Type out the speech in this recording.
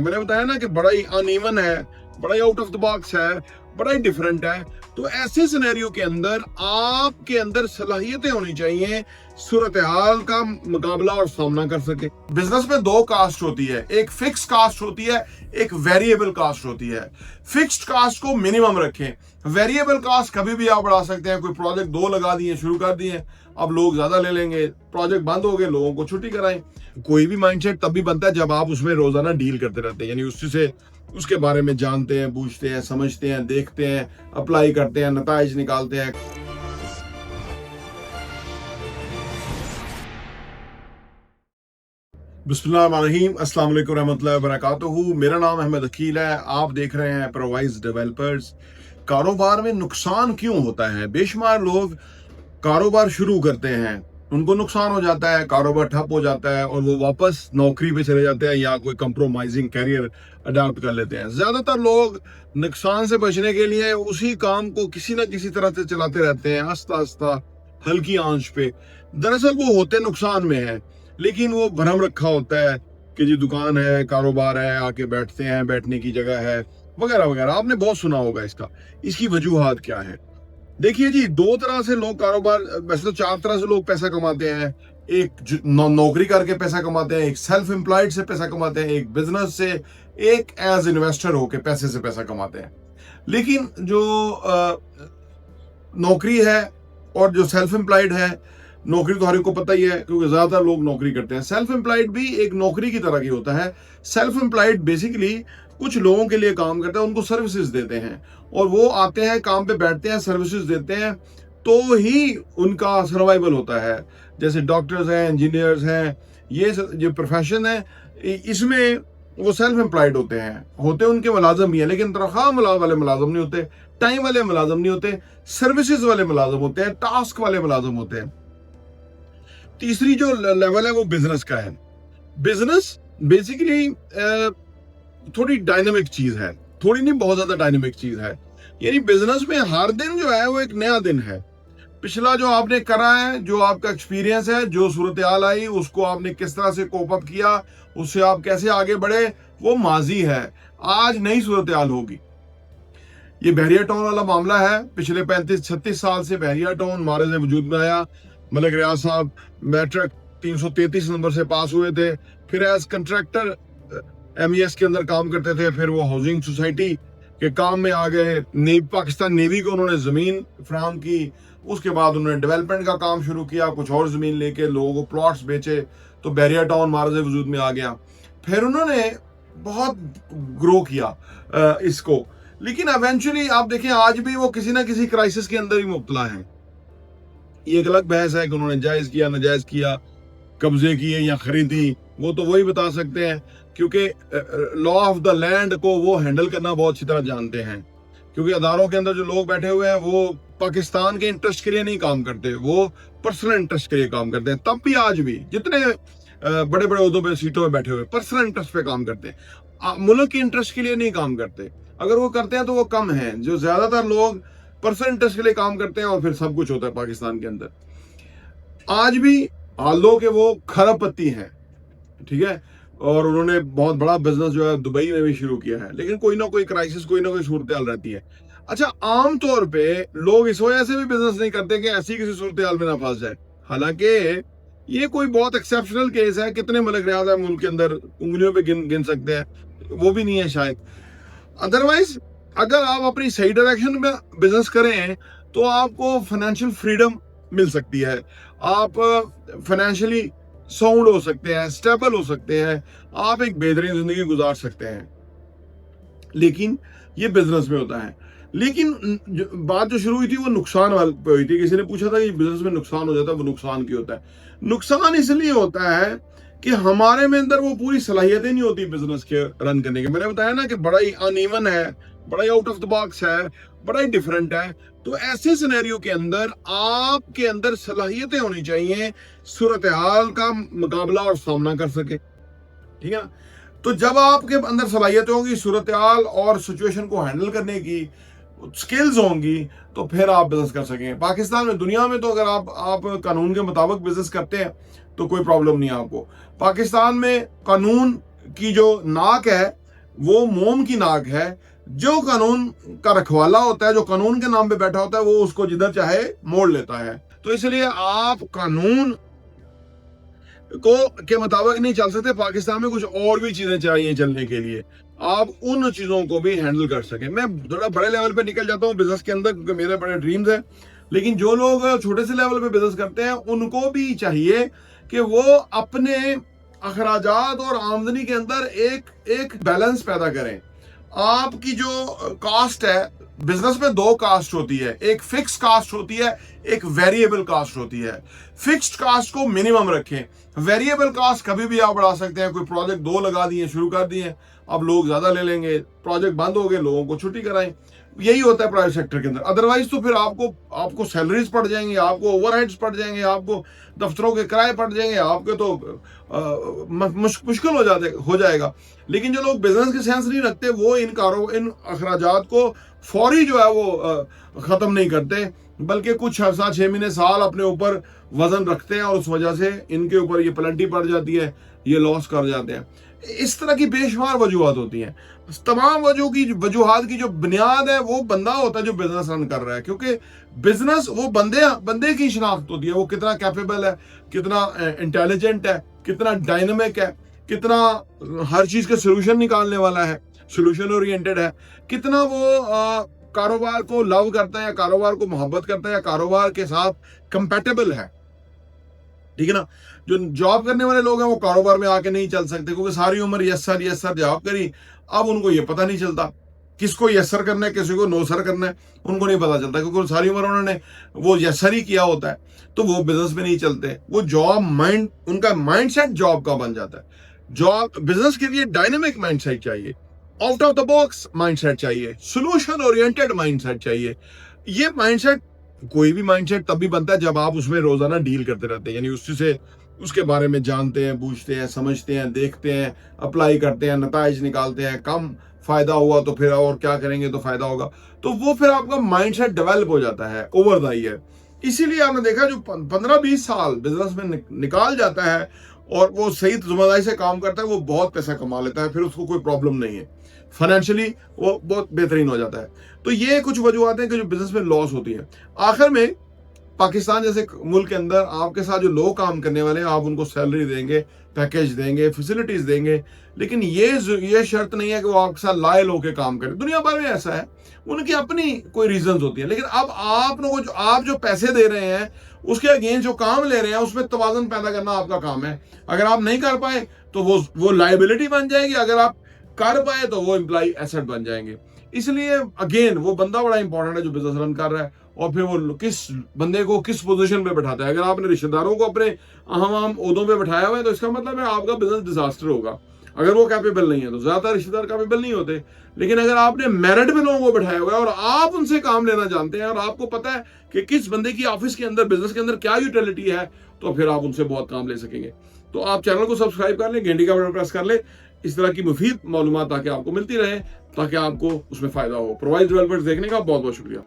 मैंने बताया ना कि बड़ा ही अनइवन है, बड़ा ही आउट ऑफ द बॉक्स है, बड़ा ही डिफरेंट है। तो ऐसे सिनेरियो के अंदर आपके अंदर सलाहियतें होनी चाहिए सूरत हाल का मुकाबला और सामना कर सके। बिजनेस में दो कास्ट होती है, एक फिक्स कास्ट होती है, एक वेरिएबल कास्ट होती है। फिक्स्ड कास्ट को मिनिमम रखें, वेरिएबल कास्ट कभी भी आप बढ़ा सकते हैं। कोई प्रोजेक्ट दो लगा दिए, शुरू कर दिए, अब लोग ज्यादा ले लेंगे, प्रोजेक्ट बंद हो गए, लोगों को छुट्टी कराएं। कोई भी माइंडसेट तब भी बनता है जब आप उसमें रोजाना डील करते रहते हैं, यानी उससे उसके बारे में जानते हैं, पूछते हैं, समझते हैं, देखते हैं, अप्लाई करते हैं, नताइज निकालते हैं। बिस्मिल्लाहिर्रहमानिर्रहीम, अस्सलाम वालेकुम रहमतुल्लाहि व बरकातुहू। मेरा नाम अहमद अकील है, आप देख रहे हैं प्रोवाइज डेवलपर्स। कारोबार में नुकसान क्यों होता है? बेशुमार लोग कारोबार शुरू करते हैं, उनको नुकसान हो जाता है, कारोबार ठप हो जाता है और वो वापस नौकरी पे चले जाते हैं या कोई कंप्रोमाइजिंग कैरियर अडॉप्ट कर लेते हैं। ज्यादातर लोग नुकसान से बचने के लिए उसी काम को किसी ना किसी तरह से चलाते रहते हैं, आस्ता आस्ता, हल्की आंच पे। दरअसल वो होते नुकसान में है, लेकिन वो भरम रखा होता है कि जी दुकान है, कारोबार है, आके बैठते हैं, बैठने की जगह है, वगैरह वगैरह। आपने बहुत सुना होगा इसकी वजूहात क्या है। देखिए जी, दो तरह से लोग कारोबार, वैसे तो चार तरह से लोग पैसा कमाते हैं। एक नौकरी करके पैसा कमाते हैं, एक सेल्फ एम्प्लॉयड से पैसा कमाते हैं, एक बिजनेस से, एक एज इन्वेस्टर होके पैसे से पैसा कमाते हैं। लेकिन जो नौकरी है और जो सेल्फ एम्प्लॉयड है, नौकरी तो हर एक को पता ही है क्योंकि ज्यादातर लोग नौकरी करते हैं। सेल्फ एम्प्लॉयड भी एक नौकरी की तरह की होता है। सेल्फ एम्प्लॉयड बेसिकली कुछ लोगों के लिए काम करता है, उनको सर्विसेज देते हैं और वो आते हैं, काम पे बैठते हैं, सर्विसेज देते हैं, तो ही उनका सर्वाइवल होता है। जैसे डॉक्टर्स हैं, इंजीनियर्स हैं, ये जो प्रोफेशन है, इसमें वो सेल्फ एम्प्लॉयड होते उनके मुलाजम ही है, लेकिन तनख्वाह वाले मुलाजम नहीं होते, टाइम वाले मुलाजम नहीं होते, सर्विसेज वाले मुलाजम होते हैं, टास्क वाले मुलाजम होते हैं। तीसरी जो लेवल है वो बिजनेस का है। बिजनेस बेसिकली थोड़ी डायनामिक चीज है, थोड़ी नहीं, बहुत ज्यादा डायनामिक चीज है। यानी बिजनेस में हर दिन जो है वो एक नया दिन है। पिछला जो आपने करा है, जो आपका एक्सपीरियंस है, जो सूरत हाल आई, उसको आपने किस तरह से कोप अप किया, उससे आप कैसे आगे बढ़े, वो माजी है। आज नई सूरत हाल होगी। ये बहरिया टाउन वाला मामला है। पिछले 35-36 साल से बहरिया टाउन मारज वजूद में आया। मलिक रियाज साहब मैट्रिक 333 नंबर से पास हुए थे, फिर एज कंट्रैक्टर MES के अंदर काम करते थे, फिर वो हाउसिंग सोसाइटी के काम में आ गए। पाकिस्तान नेवी को उन्होंने जमीन फराहम की, उसके बाद उन्होंने डेवलपमेंट का काम शुरू किया, कुछ और जमीन लेके लोगों को प्लॉट्स बेचे, तो बहरिया टाउन मारज वजूद में आ गया। फिर उन्होंने बहुत ग्रो किया इसको, लेकिन एवेंचुअली आप देखें आज भी वो किसी ना किसी क्राइसिस के अंदर ही मुब्तला है। ये एक अलग बहस है कि उन्होंने जायज किया, नाजायज किया, कब्जे किए या खरीदी, वो तो वही बता सकते हैं, क्योंकि लॉ ऑफ द लैंड को वो हैंडल करना बहुत अच्छी तरह जानते हैं। क्योंकि अदारों के अंदर जो लोग बैठे हुए हैं वो पाकिस्तान के इंटरेस्ट के लिए नहीं काम करते, वो पर्सनल इंटरेस्ट के लिए काम करते हैं। तब भी आज भी जितने बड़े बड़े उहदों पे, सीटों पे बैठे हुए, पर्सनल इंटरेस्ट पे काम करते हैं, मुल्क के इंटरेस्ट के लिए नहीं काम करते। अगर वो करते हैं तो वो कम है। जो ज्यादातर लोग पर्सनल इंटरेस्ट के लिए काम करते हैं और फिर सब कुछ होता है पाकिस्तान के अंदर। आज भी हालों के वो खरबपति हैं, ठीक है, और उन्होंने बहुत बड़ा बिजनेस जो है दुबई में भी शुरू किया है, लेकिन कोई ना कोई क्राइसिस, कोई ना कोई सूरत हाल रहती है। अच्छा, आमतौर पे लोग इस वजह से भी बिजनेस नहीं करते कि ऐसी किसी सूरत हाल में ना फंस जाए। हालांकि ये कोई बहुत एक्सेप्शनल केस है, कितने मलिक रियाज है मुल्क के अंदर, उंगलियों पे गिन सकते हैं, वो भी नहीं है शायद। अदरवाइज अगर आप अपनी सही डायरेक्शन में बिजनेस करें तो आपको फाइनेंशियल फ्रीडम मिल सकती है, आप फाइनेंशियली साउंड हो सकते हैं, स्टेबल हो सकते हैं, आप एक बेहतरीन जिंदगी गुजार सकते हैं। लेकिन ये बिजनेस में होता है। लेकिन बात जो शुरू हुई थी वो नुकसान वाली पे हुई थी। किसी ने पूछा था कि बिजनेस में नुकसान हो जाता है, वो नुकसान क्यों होता है? नुकसान इसलिए होता है कि हमारे में अंदर वो पूरी सलाहियतें नहीं होती बिजनेस के रन करने के। मैंने बताया ना कि बड़ा ही अनइवन है, बड़ा ही आउट ऑफ द बॉक्स है, बड़ा ही डिफरेंट है। तो ऐसे सिनेरियो के अंदर आपके अंदर सलाहियतें होनी चाहिए सूरत हाल का मुकाबला और सामना कर सके, ठीक है ना। तो जब आपके अंदर सलाहियतें होंगी, सूरत हाल और सिचुएशन को हैंडल करने की स्किल्स होंगी, तो फिर आप बिजनेस कर सकेंगे। पाकिस्तान में, दुनिया में तो अगर आप कानून के मुताबिक बिजनेस करते हैं तो कोई प्रॉब्लम नहीं है आपको। पाकिस्तान में कानून की जो नाक है वो मोम की नाक है। जो कानून का रखवाला होता है, जो कानून के नाम पे बैठा होता है, वो उसको जिधर चाहे मोड़ लेता है। तो इसलिए आप कानून को के मुताबिक नहीं चल सकते। पाकिस्तान में कुछ और भी चीजें चाहिए चलने के लिए, आप उन चीजों को भी हैंडल कर सकें। मैं थोड़ा बड़े लेवल पे निकल जाता हूँ बिजनेस के अंदर, क्योंकि मेरे बड़े ड्रीम्स हैं। लेकिन जो लोग छोटे से लेवल पे बिजनेस करते हैं, उनको भी चाहिए कि वो अपने अखराजात और आमदनी के अंदर एक एक बैलेंस पैदा करें। आपकी जो कास्ट है, बिजनेस में दो कास्ट होती है, एक फिक्स कास्ट होती है, एक वेरिएबल कास्ट होती है। फिक्स्ड कास्ट को मिनिमम रखें, वेरिएबल कास्ट कभी भी आप बढ़ा सकते हैं। कोई प्रोजेक्ट 2 लगा दिए, शुरू कर दिए, अब लोग ज्यादा ले लेंगे, प्रोजेक्ट बंद हो गए, लोगों को छुट्टी कराएं। यही होता है प्राइवेट सेक्टर के अंदर। अदरवाइज तो फिर आपको सैलरीज पड़ जाएंगी, आपको ओवरहेड्स पड़ जाएंगे, आपको दफ्तरों के किराए पड़ जाएंगे, आपके तो मुश्किल हो जाएगा। लेकिन जो लोग बिजनेस के सेंस नहीं रखते, वो इन अखराजात को फौरी जो है वो खत्म नहीं करते, बल्कि कुछ अर्सा 6 महीने साल अपने ऊपर वजन रखते हैं, और उस वजह से इनके ऊपर ये पेनल्टी पड़ जाती है, ये लॉस कर जाते हैं। इस तरह की बेशुमार वजूहत होती हैं। तमाम वजूहत की जो बुनियाद है, वो बंदा होता है जो बिजनेस रन कर रहा है। क्योंकि बिजनेस वो बंदे की शिनाख्त होती है, वो कितना कैपेबल है, कितना इंटेलिजेंट है, कितना डायनेमिक है, कितना हर चीज के सोल्यूशन निकालने वाला है, सोल्यूशन ओरिएंटेड है, कितना वो कारोबार को लव करता है, या कारोबार को मोहब्बत करता है, या कारोबार के साथ कंपेटेबल है। ठीक है ना। जो जॉब करने वाले लोग हैं, वो कारोबार में आके नहीं चल सकते, क्योंकि सारी उम्र यस सर जॉब करी। अब उनको ये पता नहीं चलता किसको यस सर करना है, किसी को नो सर करना है, उनको नहीं पता चलता, क्योंकि सारी उम्र उन्होंने वो यस सर ही किया होता है। तो वो बिजनेस में नहीं चलते। वो उनका माइंडसेट जॉब का बन जाता है। बिजनेस के लिए डायनेमिक माइंडसेट चाहिए, out of the box mindset चाहिए, सोल्यूशन ओरिएंटेड माइंडसेट चाहिए। ये माइंडसेट, कोई भी माइंडसेट तभी बनता है जब आप उसमें रोजाना डील करते रहते हैं, यानी उसके बारे में जानते हैं, पूछते हैं, समझते हैं, देखते हैं, अप्लाई करते हैं, नताइज निकालते हैं। कम फायदा हुआ तो फिर और क्या करेंगे तो फायदा होगा, तो वो फिर आपका माइंडसेट डेवलप हो जाता है ओवर द ईयर। इसीलिए आपने देखा जो 15-20 साल बिजनेस में निकाल जाता है और वो सही जिम्मेदारी से काम करता है, वो बहुत पैसा कमा लेता है, फिर उसको कोई प्रॉब्लम नहीं है, फाइनेंशियली वो बहुत बेहतरीन हो जाता है। तो ये कुछ वजूहत हैं कि जो बिजनेस में लॉस होती है। आखिर में पाकिस्तान जैसे मुल्क के अंदर आपके साथ जो लोग काम करने वाले हैं, आप उनको सैलरी देंगे, पैकेज देंगे, फैसिलिटीज देंगे, लेकिन ये शर्त नहीं है कि वो आपके साथ लायल होकर काम करें। दुनिया भर में ऐसा है, उनकी अपनी कोई रीजंस होती है। लेकिन अब आप जो पैसे दे रहे हैं, उसके अगेंस्ट जो काम ले रहे हैं, उसमें तवाज़ुन पैदा करना आपका काम है। अगर आप नहीं कर पाए तो वो लायबिलिटी बन जाएगी, अगर आप कर पाए तो वो एम्प्लॉय एसेट बन जाएंगे। इसलिए अगेन वो बंदा बड़ा इंपॉर्टेंट है जो बिजनेस रन कर रहा है, और फिर वो किस बंदे को किस पोजीशन पे बैठाता है। अगर आपने रिश्तेदारों को अपने अहम ओहदों पे बैठाया हुआ है, तो इसका मतलब है आपका बिजनेस डिजास्टर होगा। अगर वो कैपेबल नहीं है, तो ज्यादातर रिश्तेदार कैपेबल नहीं होते। लेकिन अगर आपने मेरिट में लोगों को बैठाया हुआ है और आप उनसे काम लेना जानते हैं, और आपको पता है कि किस बंदे की ऑफिस के अंदर, बिजनेस के अंदर क्या यूटिलिटी है, तो फिर आप उनसे बहुत काम ले सकेंगे। तो आप चैनल को सब्सक्राइब कर लें, घंटी का बटन प्रेस कर लें, इस तरह की मुफीद मालूमात ताकि आपको मिलती रहे, ताकि आपको उसमें फायदा हो। प्रोवाइड डेवलपर्स देखने का बहुत बहुत शुक्रिया।